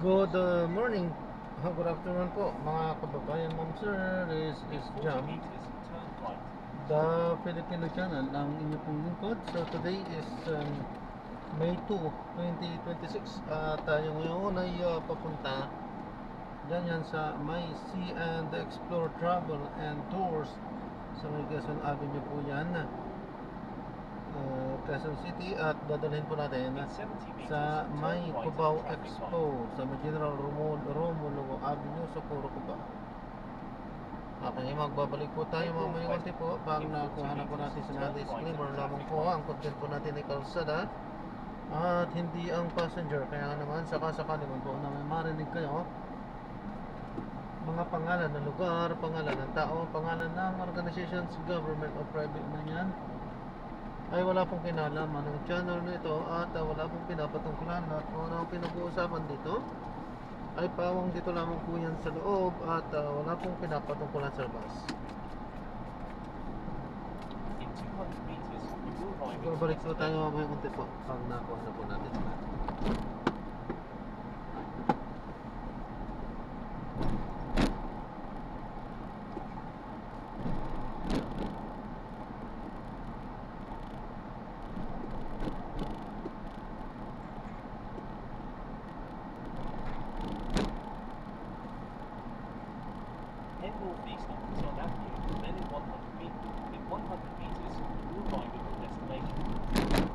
Good morning, good afternoon po mga kababayan, ma'am sir. This is Jam, the Filipino channel ng inyo pong lingkod. So today is May 2, 2026 at tayo ngayon ay papunta yan sa may See and Explore Travel and Tours sa may Quezon Avenue po yan, Quezon City, at dadalhin po natin sa may Cubao Expo sa may General Romulo Avenue, Socorro, Cubao. Okay, magbabalik po tayo mamaya konti po pag nakuha na po natin sa disclaimer. Lamang po ang content po natin ay kalsada at hindi ang passenger, kaya naman sakasakali man po na may marinig kayo mga pangalan ng lugar, pangalan ng tao, pangalan ng organizations, government o private man yan, ay wala pong kinalaman ng channel nito at wala pong pinapatungkulan, at kung ano ang pinag-uusapan dito ay pawang dito lamang po yan sa loob at wala pong pinapatungkulan sa labas. Balik po tayo mamaya kunti po pag nakuha na po natin. Head northeast on Quezon Avenue, then in 100 meters, you will arrive at your destination.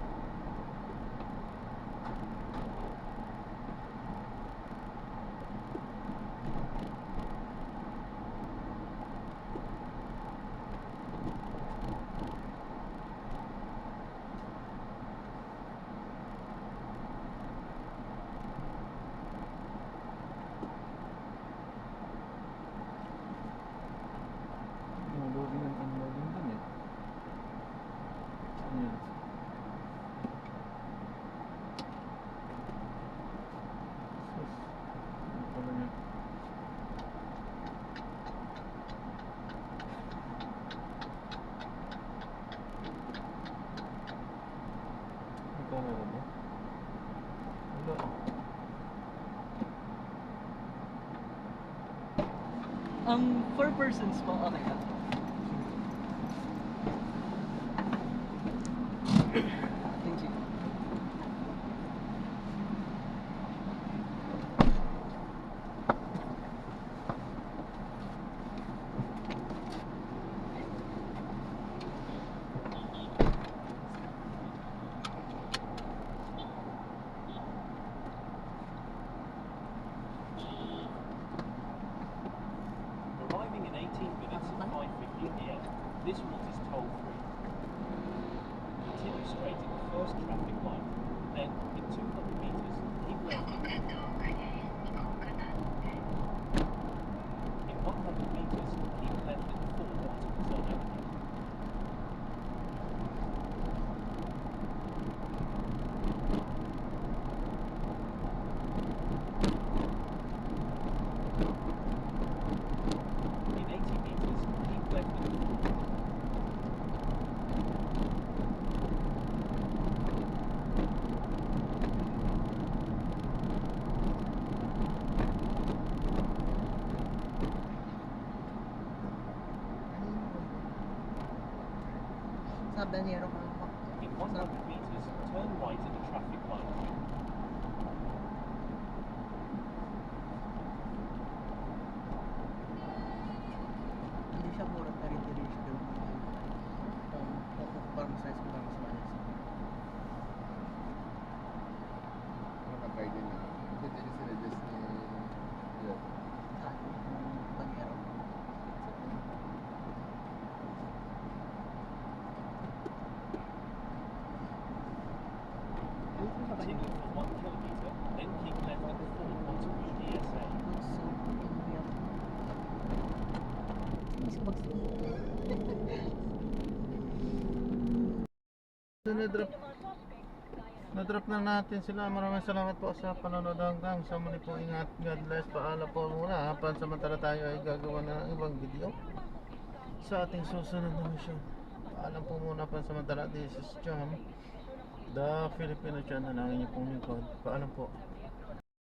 Loading and unloading dun eh. Ayan. Sus, ano pala yan? Ang camera ba? Wala. Ang 4 persons po, okay ka? Thank you. Arriving in 18 minutes at 5:50 p.m. This route is toll-free. Continue straight at the first traffic light, then in 200 meters, keep left. In 100 meters, keep left at 4 onto Quezon Avenue. In 80 meters, keep left at 4. Sabi niya rin ako. In 100 meters, turn right at the traffic light. Hindi siya mura na rin direct para masayos ko lang sa malas. Ano na-try din yun? Ito din yung sinadjust ni Jeff. Sa Banyero. Continue for 1 kilometer, then keep left at 4 onto EDSA. So, na-drop na natin sila. Maraming salamat po sa panonood hanggang sa muli po. Ingat, God bless, paalam po muna. Pansamantala tayo ay gagawa na ng ibang video sa ating susunod na mission. Paalam po muna pansamantala. This is Jam, the Filipino channel ng inyong pong lingkod. Paalam po.